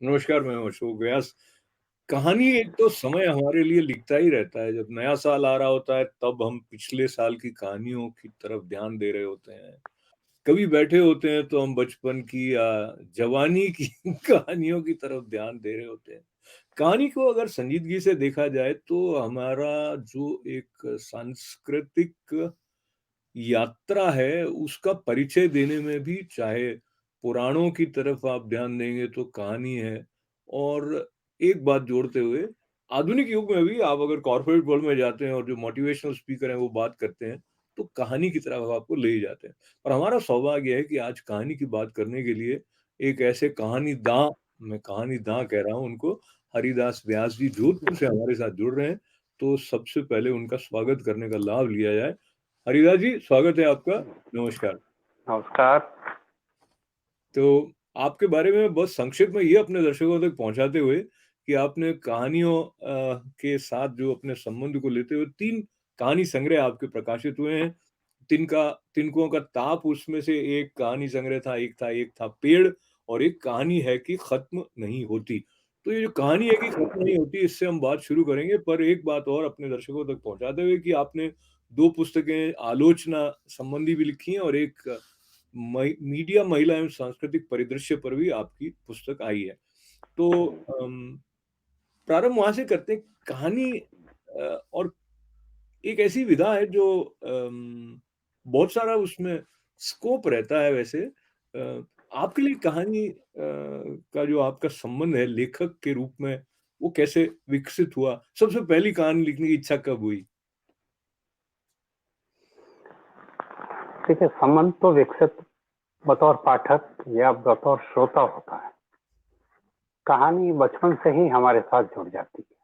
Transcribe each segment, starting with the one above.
नमस्कार, मैं हूँ अशोक व्यास। कहानी एक तो समय हमारे लिए लिखता ही रहता है, जब नया साल आ रहा होता है तब हम पिछले साल की कहानियों की तरफ ध्यान दे रहे होते हैं। कभी बैठे होते हैं तो हम बचपन की या जवानी की कहानियों की तरफ ध्यान दे रहे होते हैं। कहानी को अगर संजीदगी से देखा जाए तो हमारा जो एक सांस्कृतिक यात्रा है, उसका परिचय देने में भी चाहे पुराणों की तरफ आप ध्यान देंगे तो कहानी है और एक बात जोड़ते हुए, आधुनिक युग में भी आप अगर कॉर्पोरेट वर्ल्ड में जाते हैं और जो मोटिवेशनल स्पीकर हैं वो बात करते हैं, तो कहानी की तरफ आपको ले ही जाते हैं। और हमारा सौभाग्य है कि आज कहानी की बात करने के लिए एक ऐसे कहानीदाँ मैं कहानीदाँ कह रहा हूँ उनको, हरिदास व्यास जी जोधपुर से हमारे साथ जुड़ रहे हैं, तो सबसे पहले उनका स्वागत करने का लाभ लिया जाए। हरिदास जी, स्वागत है आपका। नमस्कार। नमस्कार। तो आपके बारे में बस संक्षिप्त में ये अपने दर्शकों तक पहुँचाते हुए कि आपने कहानियों के साथ जो अपने संबंध को लेते हुए 3 कहानी संग्रह आपके प्रकाशित हुए हैं। तिनकों का ताप उसमें से एक कहानी संग्रह था, एक था पेड़ और एक कहानी है कि खत्म नहीं होती। तो ये जो कहानी है कि खत्म नहीं होती, इससे हम बात शुरू करेंगे, पर एक बात और अपने दर्शकों तक पहुँचाते हुए कि आपने 2 पुस्तकें आलोचना संबंधी भी लिखी हैं और एक मीडिया, महिला एवं सांस्कृतिक परिदृश्य पर भी आपकी पुस्तक आई है। तो प्रारंभ वहाँ से करते हैं। कहानी और एक ऐसी विधा है जो बहुत सारा उसमें स्कोप रहता है वैसे। आपके लिए कहानी का जो आपका संबंध है लेखक के रूप में, वो कैसे विकसित हुआ? सबसे पहली कहानी लिखने की इच्छा कब हुई? देखिए, संबंध तो विकसित बतौर पाठक या बतौर श्रोता होता है। कहानी बचपन से ही हमारे साथ जुड़ जाती है।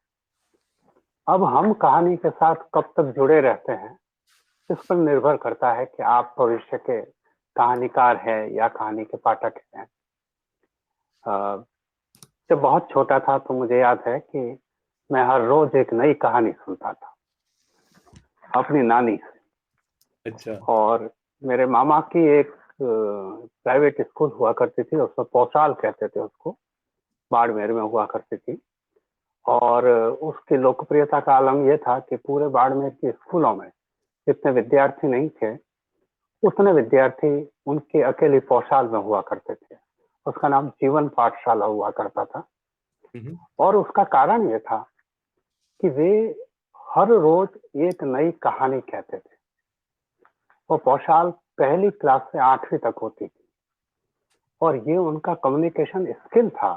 अब हम कहानी के साथ कब तक जुड़े रहते हैं, इस पर निर्भर करता है कि आप भविष्य के कहानीकार हैं या कहानी के पाठक हैं। जब बहुत छोटा था तो मुझे याद है कि मैं हर रोज एक नई कहानी सुनता था अपनी नानी से। अच्छा। और मेरे मामा की एक प्राइवेट स्कूल हुआ करती थी, उसमें पौशाल कहते थे उसको, बाड़मेर में हुआ करती थी। और उसकी लोकप्रियता का आलम यह था कि पूरे बाड़मेर के स्कूलों में जितने विद्यार्थी नहीं थे, उतने विद्यार्थी उनके अकेली पौशाल में हुआ करते थे। उसका नाम जीवन पाठशाला हुआ करता था। और उसका कारण यह था कि वे हर रोज एक नई कहानी कहते थे। वो पौशाल पहली क्लास से 8वीं तक होती थी और ये उनका कम्युनिकेशन स्किल था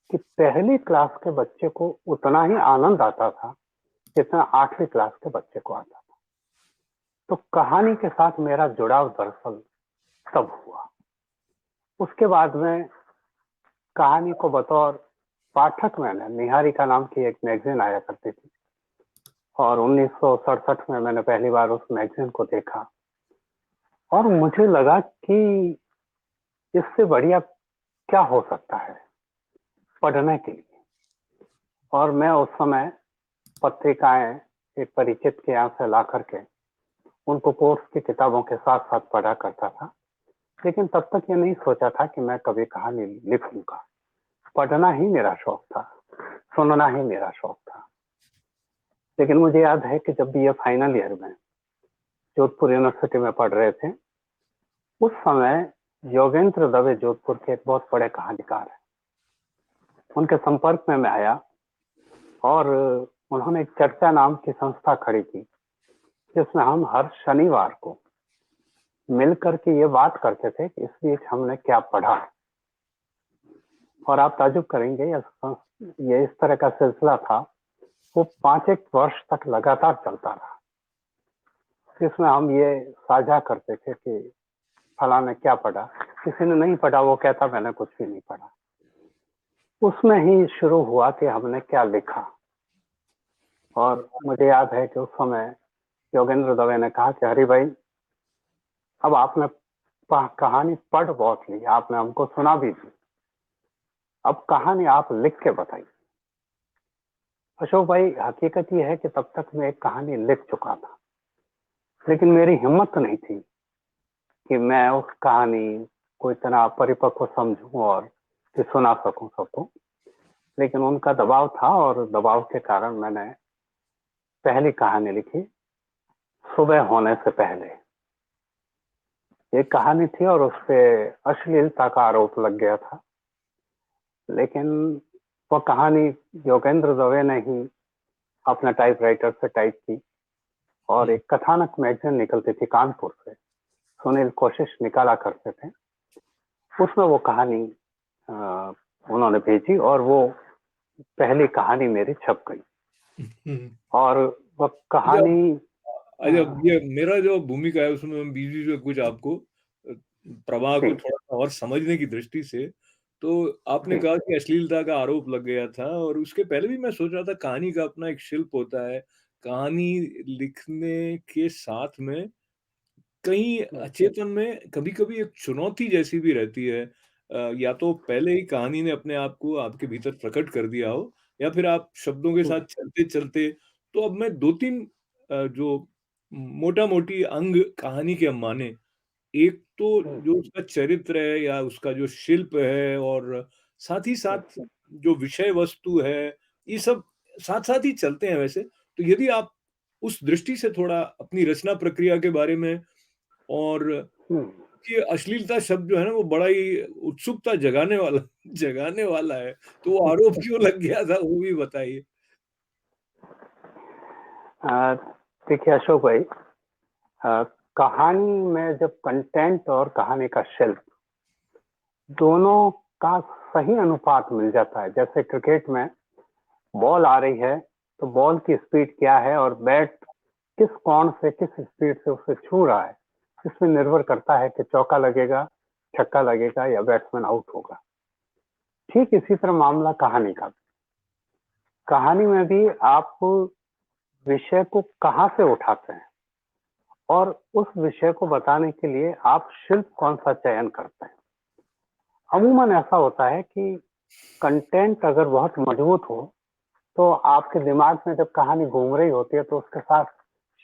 कि पहली क्लास के बच्चे को उतना ही आनंद आता था जितना 8वीं क्लास के बच्चे को आता था। तो कहानी के साथ मेरा जुड़ाव दरअसल तब हुआ। उसके बाद में कहानी को बतौर पाठक मैंने निहारिका नाम की एक मैगजीन आया करती थी और 1967 में मैंने पहली बार उस मैगजीन को देखा और मुझे लगा कि इससे बढ़िया क्या हो सकता है पढ़ने के लिए। और मैं उस समय पत्रिकाएं एक परिचित के यहाँ से ला करके उनको कोर्स की किताबों के साथ साथ पढ़ा करता था। लेकिन तब तक ये नहीं सोचा था कि मैं कभी कहानी लिखूंगा। पढ़ना ही मेरा शौक था, सुनना ही मेरा शौक था। लेकिन मुझे याद है कि जब भी ये फाइनल ईयर में जोधपुर यूनिवर्सिटी में पढ़ रहे थे, उस समय योगेंद्र दवे जोधपुर के एक बहुत बड़े कहानीकार हैं, उनके संपर्क में मैं आया और उन्होंने एक चर्चा नाम की संस्था खड़ी की जिसमें हम हर शनिवार को मिलकर के ये बात करते थे कि इस बीच हमने क्या पढ़ा। और आप ताजुब करेंगे, ये इस तरह का सिलसिला था, वो 5 वर्ष तक लगातार चलता रहा, जिसमें हम ये साझा करते थे कि फला ने क्या पढ़ा। किसी ने नहीं पढ़ा, वो कहता मैंने कुछ भी नहीं पढ़ा। उसमें ही शुरू हुआ कि हमने क्या लिखा। और मुझे याद है कि उस समय योगेंद्र दवे ने कहा कि हरि भाई, अब आपने कहानी पढ़ बहुत ली, आपने हमको सुना भी दी, अब कहानी आप लिख के बताइए। अशोक भाई, हकीकत ये है कि तब तक मैं एक कहानी लिख चुका था, लेकिन मेरी हिम्मत नहीं थी कि मैं उस कहानी को इतना परिपक्व समझूं और कि सुना सकूं सबको, लेकिन उनका दबाव था और दबाव के कारण मैंने पहली कहानी लिखी सुबह होने से पहले। एक कहानी थी और उस पे अश्लीलता का आरोप लग गया था, लेकिन वह कहानी योगेंद्र दवे ने ही अपने टाइपराइटर से टाइप की और एक कथानक मैगजीन निकलती थी कानपुर से, सुनील कोशिश निकाला करते थे, उसमें वो कहानी उन्होंने भेजी और वो पहली कहानी मेरी छप गई। और वह कहानी अच्छा, ये मेरा जो भूमिका है उसमें हम बीच बीच में कुछ आपको प्रवाह को थोड़ा सा और समझने की दृष्टि से, तो आपने कहा कि अश्लीलता का आरोप लग गया था, और उसके पहले भी मैं सोच रहा था कहानी का अपना एक शिल्प होता है, कहानी लिखने के साथ में कहीं अचेतन में कभी कभी एक चुनौती जैसी भी रहती है, या तो पहले ही कहानी ने अपने आप को आपके भीतर प्रकट कर दिया हो, या फिर आप शब्दों के साथ चलते चलते। तो अब मैं दो तीन जो मोटा मोटी अंग कहानी के हम माने, एक तो जो उसका चरित्र है या उसका जो शिल्प है, और साथ ही साथ जो विषय वस्तु है, ये सब साथ साथ ही चलते हैं वैसे। तो यदि आप उस दृष्टि से थोड़ा अपनी रचना प्रक्रिया के बारे में, और ये अश्लीलता शब्द जो है ना वो बड़ा ही उत्सुकता जगाने वाला है, तो वो आरोप क्यों लग गया था वो भी बताइए। देखिए अशोक भाई, कहानी में जब कंटेंट और कहानी का शिल्प दोनों का सही अनुपात मिल जाता है, जैसे क्रिकेट में बॉल आ रही है तो बॉल की स्पीड क्या है और बैट किस कोण से किस स्पीड से उसे छू रहा है, इसमें निर्भर करता है कि चौका लगेगा, छक्का लगेगा या बैट्समैन आउट होगा। ठीक इसी तरह मामला कहानी का भी। कहानी में भी आप विषय को कहां से उठाते हैं और उस विषय को बताने के लिए आप शिल्प कौन सा चयन करते हैं। अमूमन ऐसा होता है कि कंटेंट अगर बहुत मजबूत हो तो आपके दिमाग में जब कहानी घूम रही होती है तो उसके साथ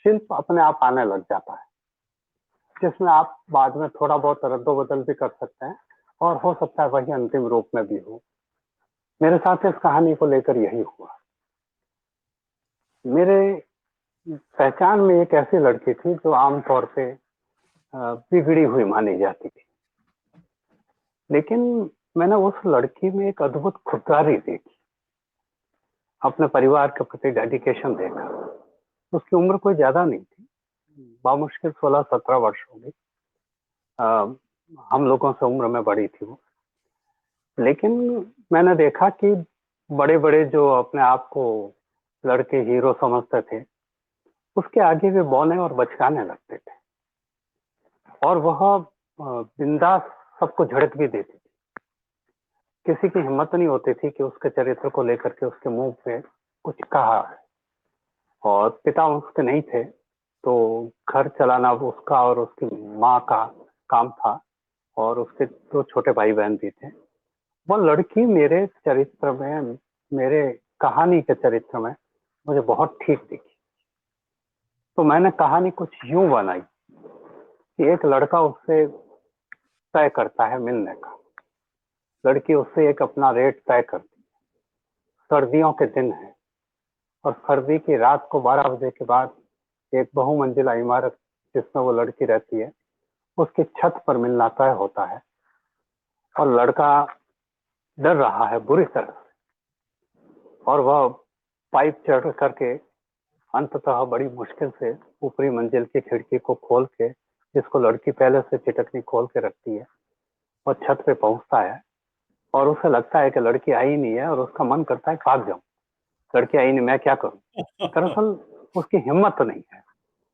शिल्प अपने आप आने लग जाता है, जिसमें आप बाद में थोड़ा बहुत रद्दोबदल भी कर सकते हैं और हो सकता है वही अंतिम रूप में भी हो। मेरे साथ इस कहानी को लेकर यही हुआ। मेरे पहचान में एक ऐसी लड़की थी जो आमतौर पे बिगड़ी हुई मानी जाती थी, लेकिन मैंने उस लड़की में एक अद्भुत खुददारी देखी, अपने परिवार के प्रति डेडिकेशन देखा। उसकी उम्र कोई ज्यादा नहीं थी, बामुश्किल 16-17 वर्ष होगी, हम लोगों से उम्र में बड़ी थी वो। लेकिन मैंने देखा कि बड़े बड़े जो अपने आप को लड़के हीरो समझते थे, उसके आगे वे बौने और बचकाने लगते थे, और वह बिंदास सबको झड़क भी देती थी। किसी की हिम्मत नहीं होती थी कि उसके चरित्र को लेकर के उसके मुंह पे कुछ कहा है। और पिता उसके नहीं थे तो घर चलाना उसका और उसकी माँ का काम था, और उसके 2 छोटे भाई बहन भी थे। वो लड़की मेरे चरित्र में, मेरे कहानी के चरित्र में मुझे बहुत ठीक दिखी। तो मैंने कहानी कुछ यूं बनाई कि एक लड़का उससे तय करता है मिलने का, लड़की उससे एक अपना रेट तय करती है। सर्दियों के दिन है और सर्दी की रात को 12 बजे के बाद एक बहुमंजिला इमारत जिसमें वो लड़की रहती है, उसकी छत पर मिलना तय होता है। और लड़का डर रहा है बुरी तरह से, और वह पाइप चढ़ करके अंततः बड़ी मुश्किल से ऊपरी मंजिल की खिड़की को खोल के, जिसको लड़की पहले से चिटकनी खोल के रखती है, वह छत पे पहुंचता है और उसे लगता है कि लड़की आई नहीं है और उसका मन करता है भाग जाऊं, लड़की आई नहीं, मैं क्या करूं। दरअसल उसकी हिम्मत नहीं है,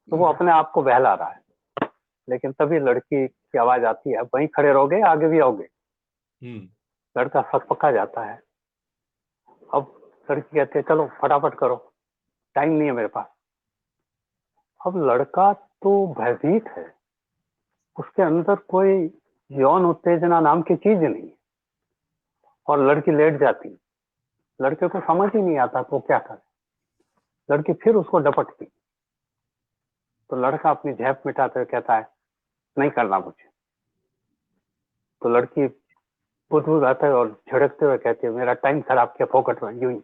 तो वो अपने आप को बहला रहा है। लेकिन तभी लड़की की आवाज आती है, वहीं खड़े रहोगे आगे भी आओगे। लड़का सकपका जाता है। अब लड़की कहती है चलो फटाफट करो, टाइम नहीं है मेरे पास। अब लड़का तो भयभीत है, उसके अंदर कोई यौन उत्तेजना नाम की चीज नहीं है, और लड़की लेट जाती है। लड़के को समझ ही नहीं आता वो क्या करे। लड़की फिर उसको डपटती, तो लड़का अपनी झेप मिटाते हुए कहता है नहीं करना मुझे। तो लड़की बुदबुद आता है और झिड़कते हुए कहती है मेरा टाइम खराब किया फोकट में, यूं ही।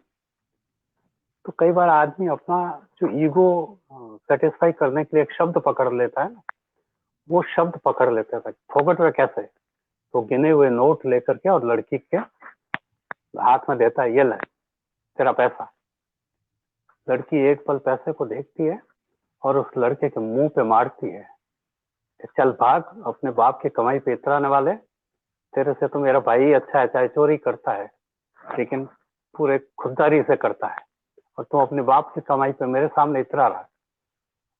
तो कई बार आदमी अपना जो ईगो सेटिस्फाई करने के लिए एक शब्द पकड़ लेता है ना, वो शब्द पकड़ लेता है फोकट में कैसे, तो गिने हुए नोट लेकर के और लड़की के हाथ में देता है, ये ले तेरा पैसा। लड़की एक पल पैसे को देखती है और उस लड़के के मुंह पे मारती है, चल भाग, अपने बाप की कमाई पे इतराने वाले, तेरे से तो मेरा भाई अच्छा है, चाहे चोरी करता है लेकिन पूरे खुददारी से करता है, और तुम अपने बाप की कमाई पे मेरे सामने इतरा रहा।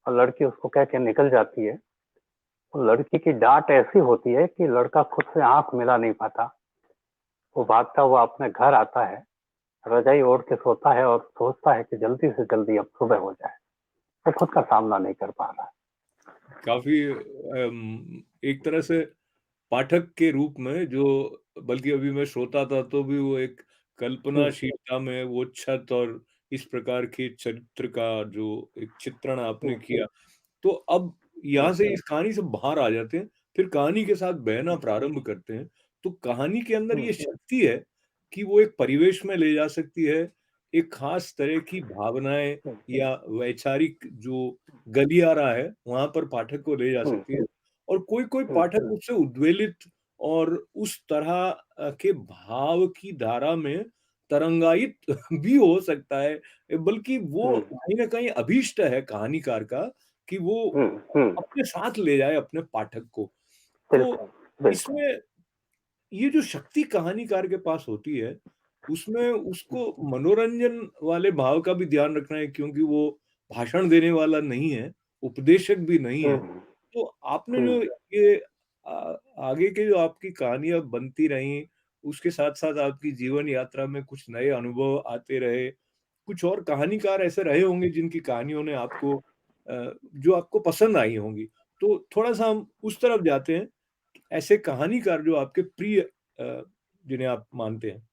और लड़की उसको कह के निकल जाती है। और लड़की की डांट ऐसी होती है कि लड़का खुद से आंख मिला नहीं पाता। वो भागता हुआ अपने घर आता है, रजाई ओढ़ के सोता है और सोचता है कि जल्दी से जल्दी अब सुबह हो जाए। वो खुद का सामना नहीं कर पा रहा। काफी एक तरह से पाठक के रूप में, जो बल्कि अभी मैं श्रोता था तो भी वो एक कल्पनाशीलता में वो छत और इस प्रकार के चरित्र का जो एक चित्रण आपने किया, तो अब यहाँ से इस कहानी से बाहर आ जाते हैं, फिर कहानी के साथ बहना प्रारंभ करते हैं। तो कहानी के अंदर ये शक्ति है कि वो एक परिवेश में ले जा सकती है, एक खास तरह की भावनाएं या वैचारिक जो गलियारा है वहां पर पाठक को ले जा सकती है, और कोई कोई पाठक उससे उद्वेलित और उस तरह के भाव की धारा में तरंगायित भी हो सकता है, बल्कि वो कहीं ना कहीं अभीष्ट है कहानीकार का कि वो अपने साथ ले जाए अपने पाठक को। तो इसमें ये जो शक्ति कहानीकार के पास होती है, उसमें उसको मनोरंजन वाले भाव का भी ध्यान रखना है, क्योंकि वो भाषण देने वाला नहीं है, उपदेशक भी नहीं है। तो आपने जो ये आगे के जो आपकी कहानियां बनती रही, उसके साथ साथ आपकी जीवन यात्रा में कुछ नए अनुभव आते रहे, कुछ और कहानीकार ऐसे रहे होंगे जिनकी कहानियों ने आपको जो आपको पसंद आई होंगी। तो थोड़ा सा हम उस तरफ जाते हैं, ऐसे कहानीकार जो आपके प्रिय जिन्हें आप मानते हैं।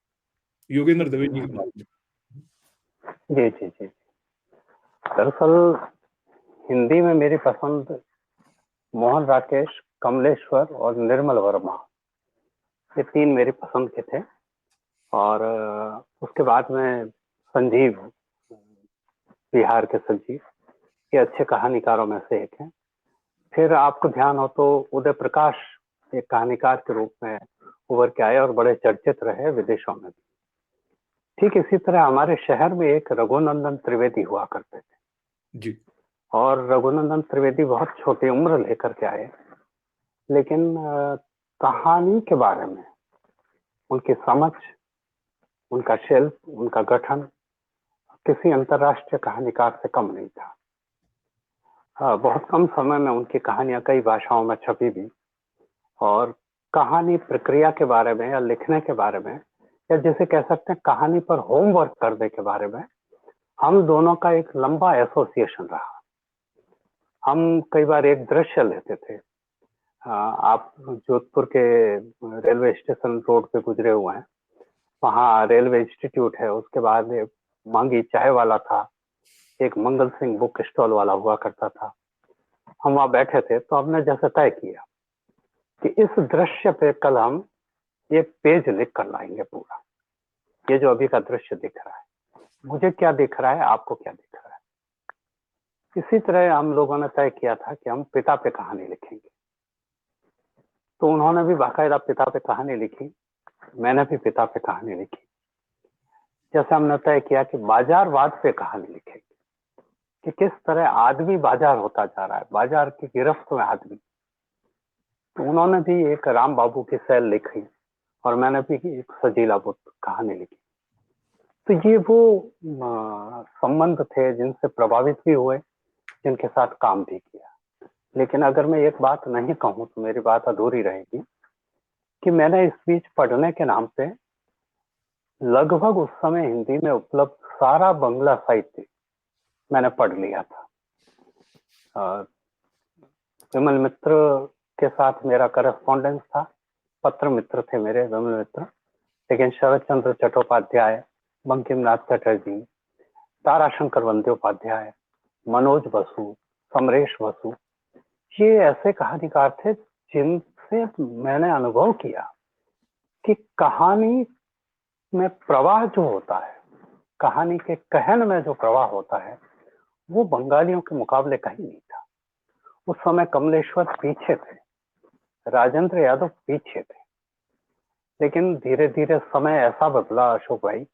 योगेंद्र दवे जी की बात में। जी जी जी। दरअसल हिंदी में मेरी पसंद मोहन राकेश, कमलेश्वर और निर्मल वर्मा, ये तीन मेरी पसंद के थे। और उसके बाद में संजीव, बिहार के संजीव, ये अच्छे कहानीकारों में से एक हैं। फिर आपको ध्यान हो तो उदय प्रकाश एक कहानीकार के रूप में उभर के आए और बड़े चर्चित रहे विदेशों में भी। ठीक इसी तरह हमारे शहर में एक रघुनंदन त्रिवेदी हुआ करते थे जी। और रघुनंदन त्रिवेदी बहुत छोटी उम्र लेकर के आए, लेकिन कहानी के बारे में उनकी समझ, उनका शिल्प, उनका गठन किसी अंतर्राष्ट्रीय कहानीकार से कम नहीं था। बहुत कम समय में उनकी कहानियां कई भाषाओं में छपी भी, और कहानी प्रक्रिया के बारे में या लिखने के बारे में, या जिसे कह सकते हैं कहानी पर होमवर्क करने के बारे में, हम दोनों का एक लंबा एसोसिएशन रहा। हम कई बार एक दृश्य लेते थे। आप जोधपुर के रेलवे स्टेशन रोड पे गुजरे हुए हैं, वहाँ रेलवे इंस्टीट्यूट है, उसके बाद मांगी चाय वाला था, एक मंगल सिंह बुक स्टॉल वाला हुआ करता था। हम वहाँ बैठे थे तो हमने जैसे तय किया कि इस दृश्य पे कल हम एक पेज लिख कर लाएंगे पूरा। ये जो अभी का दृश्य दिख रहा है, मुझे क्या दिख रहा है, आपको क्या दिख रहा है। इसी तरह हम लोगों ने तय किया था कि हम पिता पे कहानी लिखेंगे। तो उन्होंने भी बाकायदा पिता पे कहानी लिखी, मैंने भी पिता पे कहानी लिखी। जैसे हमने तय किया कि बाजारवाद पे कहानी लिखेंगे, कि किस तरह आदमी बाजार होता जा रहा है, बाजार की गिरफ्त में आदमी। तो उन्होंने भी एक राम बाबू की सेल लिखी और मैंने भी एक सजीला बुद्ध कहानी लिखी। तो ये वो संबंध थे जिनसे प्रभावित भी हुए, जिनके साथ काम भी किया। लेकिन अगर मैं एक बात नहीं कहूँ तो मेरी बात अधूरी रहेगी कि मैंने इस बीच पढ़ने के नाम पे लगभग उस समय हिंदी में उपलब्ध सारा बंगला साहित्य मैंने पढ़ लिया था। विमल मित्र के साथ मेरा करस्पॉन्डेंस था, पत्र मित्र थे मेरे विमल मित्र, लेकिन शरद चंद्र चट्टोपाध्याय, बंकिमनाथ चटर्जी, ताराशंकर बंद्योपाध्याय, मनोज बसु, समरेश बसु, ये ऐसे कहानीकार थे जिनसे मैंने अनुभव किया कि कहानी में प्रवाह जो होता है, कहानी के कहन में जो प्रवाह होता है, वो बंगालियों के मुकाबले कहीं नहीं था। उस समय कमलेश्वर पीछे थे, राजेंद्र यादव पीछे थे, लेकिन धीरे धीरे समय ऐसा बदला अशोक भाई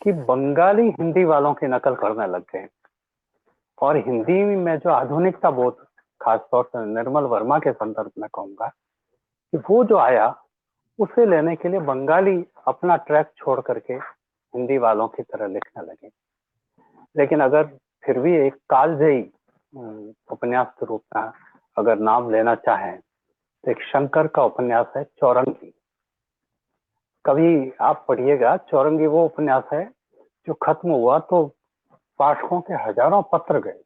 कि बंगाली हिंदी वालों की नकल करने लग गए। और हिंदी में जो आधुनिकता बोध, खासतौर से निर्मल वर्मा के संदर्भ में कहूंगा कि वो जो आया, उसे लेने के लिए बंगाली अपना ट्रैक छोड़ करके हिंदी वालों की तरह लिखने लगे। लेकिन अगर फिर भी एक कालजयी उपन्यास के रूप में अगर नाम लेना चाहें तो एक शंकर का उपन्यास है चौरंगी। कभी आप पढ़िएगा, चौरंगी वो उपन्यास है जो खत्म हुआ तो पाठकों के हजारों पत्र गए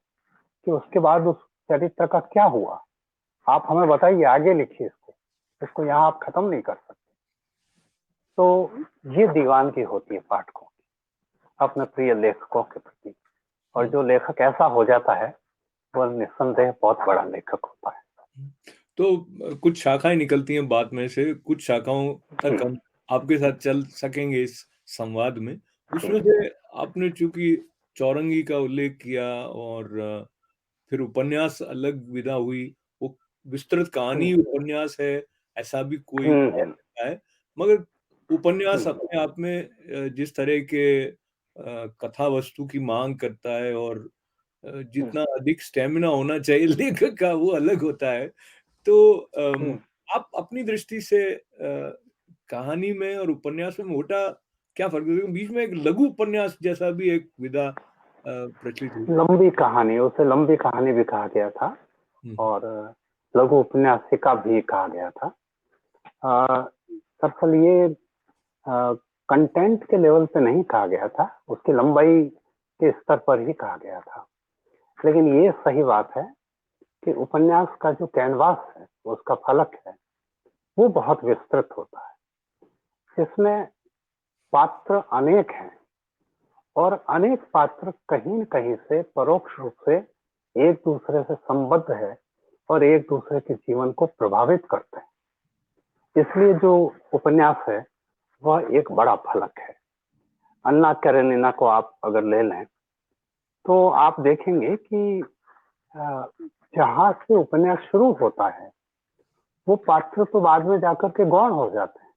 कि उसके बाद उस चरित्र का क्या हुआ, आप हमें बताइए, आगे लिखिए इसको यहाँ आप खत्म नहीं कर सकते। तो ये दीवानगी होती है पाठकों की अपने प्रिय लेखकों के प्रति, और जो लेखक ऐसा हो जाता है वो निस्संदेह बहुत बड़ा लेखक होता है। तो कुछ शाखाएं निकलती हैं बात में से, कुछ शाखाओं तक हम आपके साथ चल सकेंगे इस संवाद में। उसमें से आपने चूंकि चौरंगी का उल्लेख किया और फिर उपन्यास अलग विधा हुई, वो विस्तृत कहानी उपन्यास है ऐसा भी कोई है, मगर उपन्यास अपने आप में जिस तरह के कथा वस्तु की मांग करता है और जितना अधिक स्टेमिना होना चाहिए लेखक का वो अलग होता है। तो आप अपनी दृष्टि से कहानी में और उपन्यास में मोटा क्या फर्क है? बीच में एक लघु उपन्यास जैसा भी एक विधा प्रचलित हुई। लंबी कहानी, उसे लंबी कहानी भी कहा गया था और लघु उपन्यासिका भी कहा गया था। दरअसल ये कंटेंट के लेवल पे नहीं कहा गया था, उसकी लंबाई के स्तर पर ही कहा गया था। लेकिन ये सही बात है कि उपन्यास का जो कैनवास है, उसका फलक है, वो बहुत विस्तृत होता है। इसमें पात्र अनेक हैं और अनेक पात्र कहीं न कहीं से परोक्ष रूप से एक दूसरे से संबद्ध है और एक दूसरे के जीवन को प्रभावित करते हैं। इसलिए जो उपन्यास है वह एक बड़ा फलक है। अन्ना कैरेनिना को आप अगर ले लें तो आप देखेंगे कि जहां से उपन्यास शुरू होता है वो पात्र तो बाद में जाकर के गौण हो जाते हैं,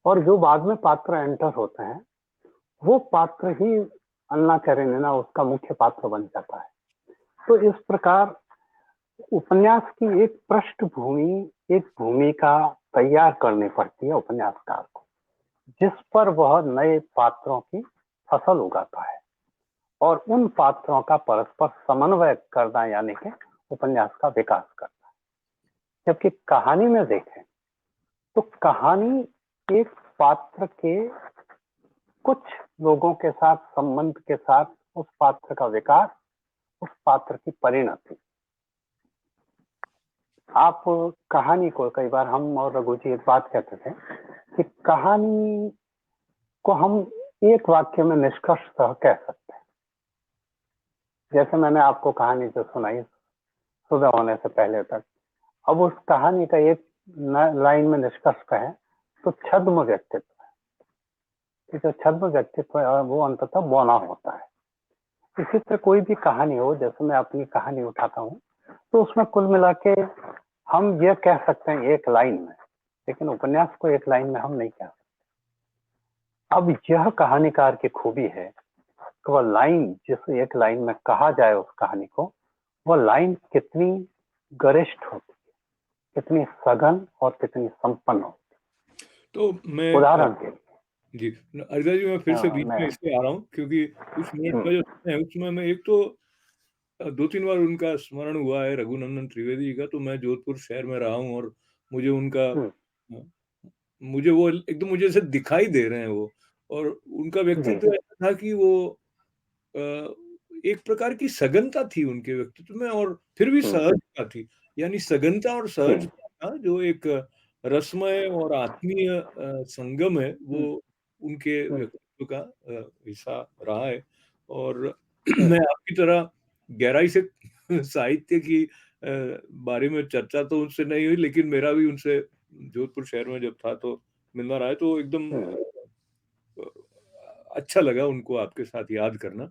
और जो बाद में पात्र एंटर होते हैं वो पात्र ही अन्ना कैरेनिना उसका मुख्य पात्र बन जाता है। तो इस प्रकार उपन्यास की एक पृष्ठभूमि, एक भूमिका तैयार करनी पड़ती है उपन्यासकार को, जिस पर वह नए पात्रों की फसल उगाता है और उन पात्रों का परस्पर समन्वय करना, यानी कि उपन्यास का विकास करना है। जबकि कहानी में देखें तो कहानी एक पात्र के कुछ लोगों के साथ संबंध के साथ उस पात्र का विकास, उस पात्र की परिणति। आप कहानी को, कई बार हम और रघु जी एक बात कहते थे कि कहानी को हम एक वाक्य में निष्कर्षतः कह सकते हैं। जैसे मैंने आपको कहानी जो सुनाई सुबह होने से पहले तक, अब उस कहानी का एक लाइन में निष्कर्ष कहें तो छद्म व्यक्तित्व है। जो छद्म व्यक्तित्व है वो अंततः बौना होता है। इसी तरह कोई भी कहानी हो, जैसे मैं अपनी कहानी उठाता हूँ तो उसमें कुल मिला के हम ये कह सकते हैं एक लाइन में, लेकिन उपन्यास को एक लाइन में हम नहीं कह सकते। अब यह कहानीकार की खूबी है कि वह लाइन, जिस एक लाइन में कहा जाए उस कहानी को, वह लाइन कितनी गरिष्ठ होती है, कितनी सघन और कितनी संपन्न होती है। तो मैं उदाहरण के जी अर्जा जी, मैं फिर से बीच में इसलिए आ रहा हूँ क्योंकि कुछ मिनट का जो समय है उसमें मैं एक तो 2-3 बार उनका स्मरण हुआ है, रघुनंदन त्रिवेदी जी का। तो मैं जोधपुर शहर में रहा हूँ और मुझे उनका मुझे वो एकदम मुझे ऐसे दिखाई दे रहे हैं वो, और उनका व्यक्तित्व ऐसा था कि वो एक प्रकार की सघनता थी उनके व्यक्तित्व में और फिर भी सहजता थी। यानी सघनता और सहजता का जो एक रसमय और आत्मीय संगम है, वो उनके व्यक्तित्व का हिस्सा रहा है। और मैं आपकी तरह गहराई से साहित्य की बारे में चर्चा तो उनसे नहीं हुई, लेकिन मेरा भी उनसे जोधपुर शहर में जब था तो मिलना रहा है, तो एकदम अ, अच्छा लगा उनको आपके साथ याद करना।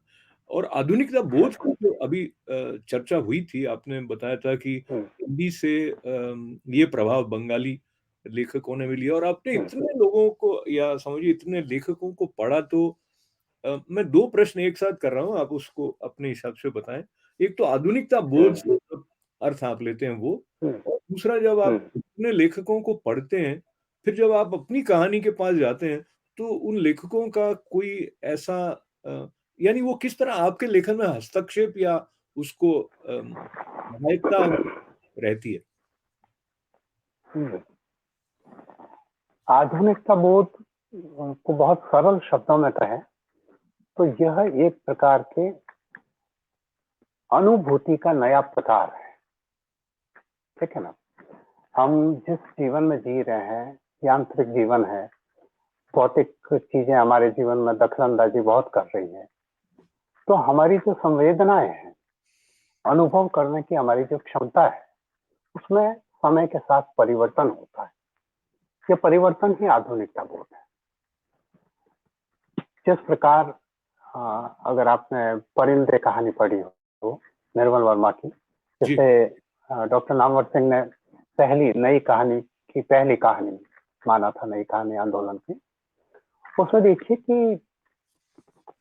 और आधुनिकता बोध की जो अभी चर्चा हुई थी, आपने बताया था कि हिंदी से ये प्रभाव बंगाली लेखकों ने भी लिया, और आपने इतने लोगों को, या समझिए इतने लेखकों को पढ़ा, तो मैं 2 प्रश्न एक साथ कर रहा हूँ, आप उसको अपने हिसाब से बताएँ। एक तो आधुनिकता बोध से जो अर्थ आप लेते हैं वो, और दूसरा जब आप इतने लेखकों को पढ़ते हैं, फिर जब आप अपनी कहानी के पास जाते हैं, तो उन लेखकों का कोई ऐसा यानी वो किस तरह आपके लेखन में हस्तक्षेप या उसको सहायता रहती है? आधुनिकता बोध को बहुत सरल शब्दों में कहें तो यह एक प्रकार के अनुभूति का नया प्रकार है। ठीक है ना? हम जिस जीवन में जी रहे हैं, यांत्रिक जीवन है, भौतिक चीजें हमारे जीवन में दखलंदाजी बहुत कर रही है, तो हमारी जो संवेदनाएं हैं, अनुभव करने की हमारी जो क्षमता है, उसमें समय के साथ परिवर्तन होता है। ये परिवर्तन ही आधुनिकता बोध है। जिस प्रकार अगर आपने परिंदे कहानी पढ़ी हो निर्मल वर्मा की, जी। जिसे डॉक्टर नामवर सिंह ने पहली कहानी माना था, नई कहानी आंदोलन की, उसमें देखिए कि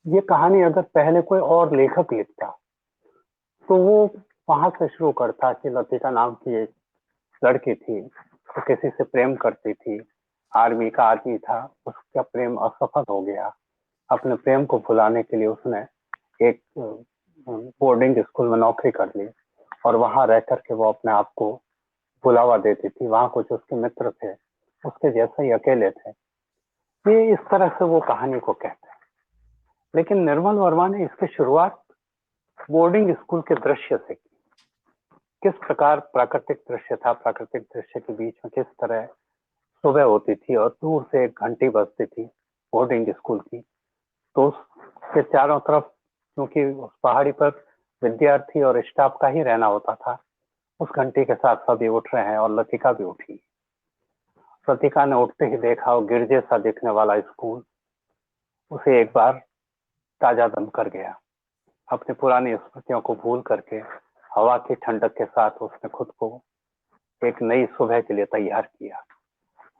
ये कहानी अगर पहले कोई और लेखक लिखता तो वो वहां से शुरू करता कि लतिका नाम की एक लड़की थी, तो किसी से प्रेम करती थी, आर्मी का आदमी था, उसका प्रेम असफल हो गया। अपने प्रेम को भुलाने के लिए उसने एक बोर्डिंग स्कूल में नौकरी कर ली, और वहां रह करके वो अपने आप को बुलावा देती थी। वहां कुछ उसके मित्र थे, उसके जैसे ही अकेले थे। ये इस तरह से वो कहानी को कहते हैं। लेकिन निर्मल वर्मा ने इसकी शुरुआत बोर्डिंग स्कूल के दृश्य से की। किस प्रकार प्राकृतिक दृश्य था, प्राकृतिक दृश्य के बीच में किस तरह सुबह होती थी और दूर से एक घंटी बजती थी बोर्डिंग स्कूल की, तो उसके चारों तरफ, क्योंकि उस पहाड़ी पर विद्यार्थी और स्टाफ का ही रहना होता था, उस घंटी के साथ सभी उठ रहे हैं, और लतिका भी उठी। लतिका ने उठते ही देखा वो गिरजे सा दिखने वाला स्कूल उसे एक बार ताजा दम कर गया। अपनी पुरानी स्मृतियों को भूल करके हवा की ठंडक के साथ उसने खुद को एक नई सुबह के लिए तैयार किया।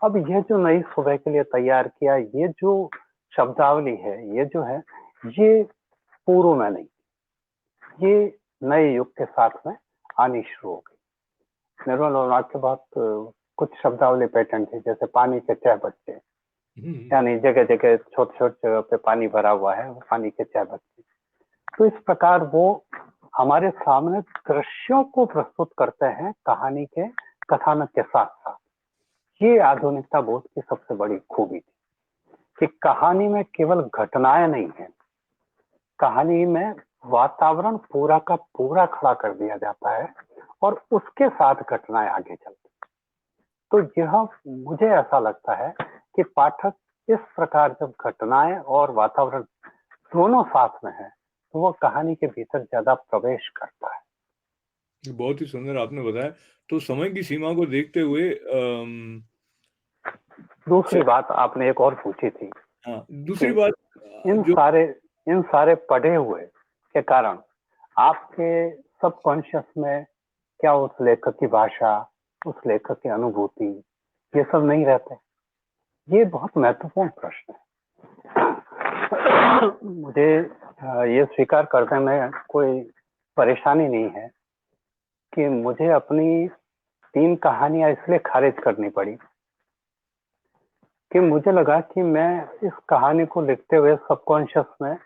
अब यह जो नई सुबह के लिए तैयार किया, ये जो शब्दावली है, ये जो है, ये पूर्व में नहीं, ये नए युग के साथ में आनी शुरू हो गई। निर्मल वर्मा के बहुत कुछ शब्दावली पैटर्न थे, जैसे पानी के 6 बच्चे, यानी जगह जगह छोटे छोटे जगह पे पानी भरा हुआ है, वो पानी के 6 बच्चे। तो इस प्रकार वो हमारे सामने दृश्यों को प्रस्तुत करते हैं कहानी के कथानक के साथ साथ। ये आधुनिकता बोध की सबसे बड़ी खूबी थी कि कहानी में केवल घटनाएं नहीं है, कहानी में वातावरण पूरा का पूरा खड़ा कर दिया जाता है, और उसके साथ घटनाएं आगे चलती। तो यह मुझे ऐसा लगता है कि पाठक इस प्रकार जब घटनाएं और वातावरण दोनों साथ में है, तो वो कहानी के भीतर ज्यादा प्रवेश करता है। बहुत ही सुंदर आपने बताया। तो समय की सीमा को देखते हुए दूसरी बात आपने एक और पूछी थी हाँ, कि दूसरी बात इन जो सारे पढ़े हुए के कारण आपके सबकॉन्शियस में क्या उस लेखक की भाषा, उस लेखक की अनुभूति, ये सब नहीं रहते? ये बहुत महत्वपूर्ण प्रश्न है। मुझे ये स्वीकार करने में कोई परेशानी नहीं है कि मुझे अपनी 3 कहानियां इसलिए खारिज करनी पड़ी कि मुझे लगा कि मैं इस कहानी को लिखते हुए सबकॉन्शियस में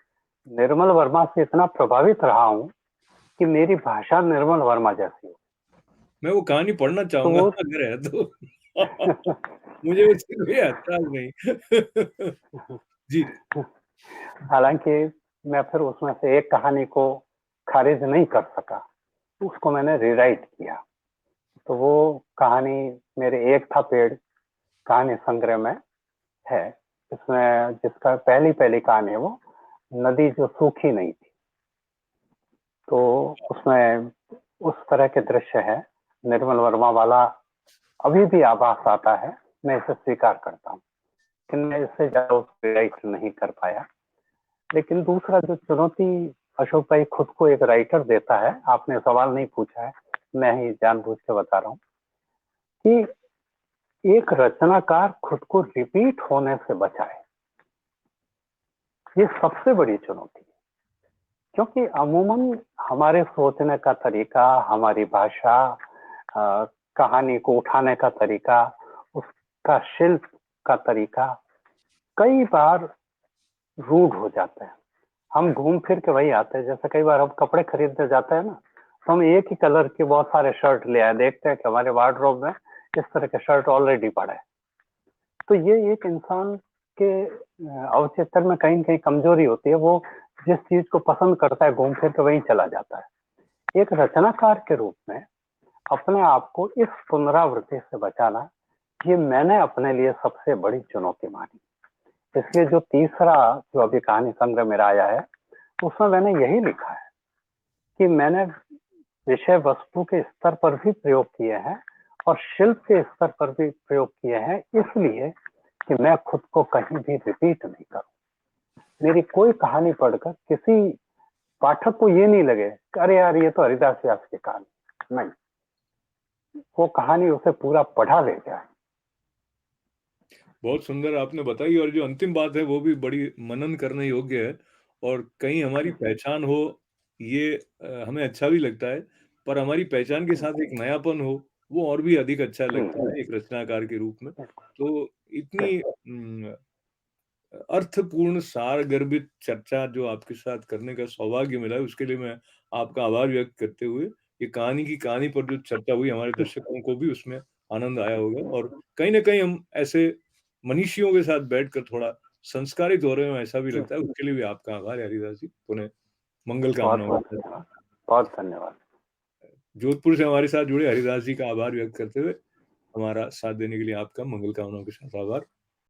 निर्मल वर्मा से इतना प्रभावित रहा हूं कि मेरी भाषा निर्मल वर्मा जैसी हो। मैं वो कहानी पढ़ना तो चाहूंगा वो अगर है तो। मुझे उससे कोई ऐतराज नहीं। जी। हालांकि मैं फिर उसमें से एक कहानी को खारिज नहीं कर सका, उसको मैंने रीराइट किया। तो वो कहानी मेरे एक था पेड़ कहानी संग्रह में है, इसमें जिसका पहली कहानी है वो नदी जो सूखी नहीं थी। तो उसमें उस तरह के दृश्य है, निर्मल वर्मा वाला अभी भी आभास आता है, मैं इसे स्वीकार करता हूँ। लेकिन मैं इससे ज़्यादा उसको राइट नहीं कर पाया। लेकिन दूसरा जो चुनौती अशोक भाई खुद को एक राइटर देता है, आपने सवाल नहीं पूछा है, मैं ही जानबूझ के बता रहा हूँ कि एक रचनाकार खुद को रिपीट होने से बचाए, ये सबसे बड़ी चुनौती है। क्योंकि अमूमन हमारे सोचने का तरीका, हमारी भाषा, कहानी को उठाने का तरीका, उसका शिल्प का तरीका कई बार रूढ़ हो जाता है। हम घूम फिर के वही आते हैं। जैसे कई बार हम कपड़े खरीदने जाते हैं ना, तो हम एक ही कलर के बहुत सारे शर्ट ले आए, देखते हैं कि हमारे वार्डरोब में इस तरह के शर्ट ऑलरेडी पड़ा है। तो ये एक इंसान के अवचेतन में कहीं न कहीं कमजोरी होती है। वो जिस चीज को पसंद करता है घूम फिर के वहीं चला जाता है। एक रचनाकार के रूप में अपने आप को इस पुनरावृत्ति से बचाना, ये मैंने अपने लिए सबसे बड़ी चुनौती मानी। इसलिए जो तीसरा जो अभी कहानी संग्रह मेरा आया है, उसमें मैंने यही लिखा है कि मैंने विषय वस्तु के स्तर पर भी प्रयोग किए हैं और शिल्प के स्तर पर भी प्रयोग किए हैं, इसलिए कि मैं खुद को कहीं भी रिपीट नहीं करूं। मेरी कोई कहानी पढ़कर किसी पाठक को ये नहीं लगे कि अरे यार ये तो हरिदास व्यास की कहानी, नहीं, वो कहानी उसे पूरा पढ़ा ले जाए। बहुत सुंदर आपने बताई, और जो अंतिम बात है वो भी बड़ी मनन करने योग्य है। और कहीं हमारी पहचान हो, ये हमें अच्छा भी लगता है, पर हमारी पहचान के साथ एक नयापन हो, वो और भी अधिक अच्छा लगता है एक रचनाकार के रूप में। तो इतनी अर्थपूर्ण सार गर्भित चर्चा जो आपके साथ करने का सौभाग्य मिला है, उसके लिए मैं आपका आभार व्यक्त करते हुए, ये कहानी पर जो चर्चा हुई, हमारे दर्शकों को भी उसमें आनंद आया होगा, और कहीं न कहीं हम ऐसे मनीषियों के साथ बैठकर थोड़ा संस्कारित हो रहे हो, ऐसा भी लगता है। उसके लिए भी आपका आभार हरिदास जी। पुनः मंगल बहुत कामनाओं बहुत के साथ। धन्यवाद, बहुत धन्यवाद। जोधपुर से हमारे साथ जुड़े हरिदास जी का आभार व्यक्त करते हुए, हमारा साथ देने के लिए आपका मंगल कामनाओं के साथ आभार।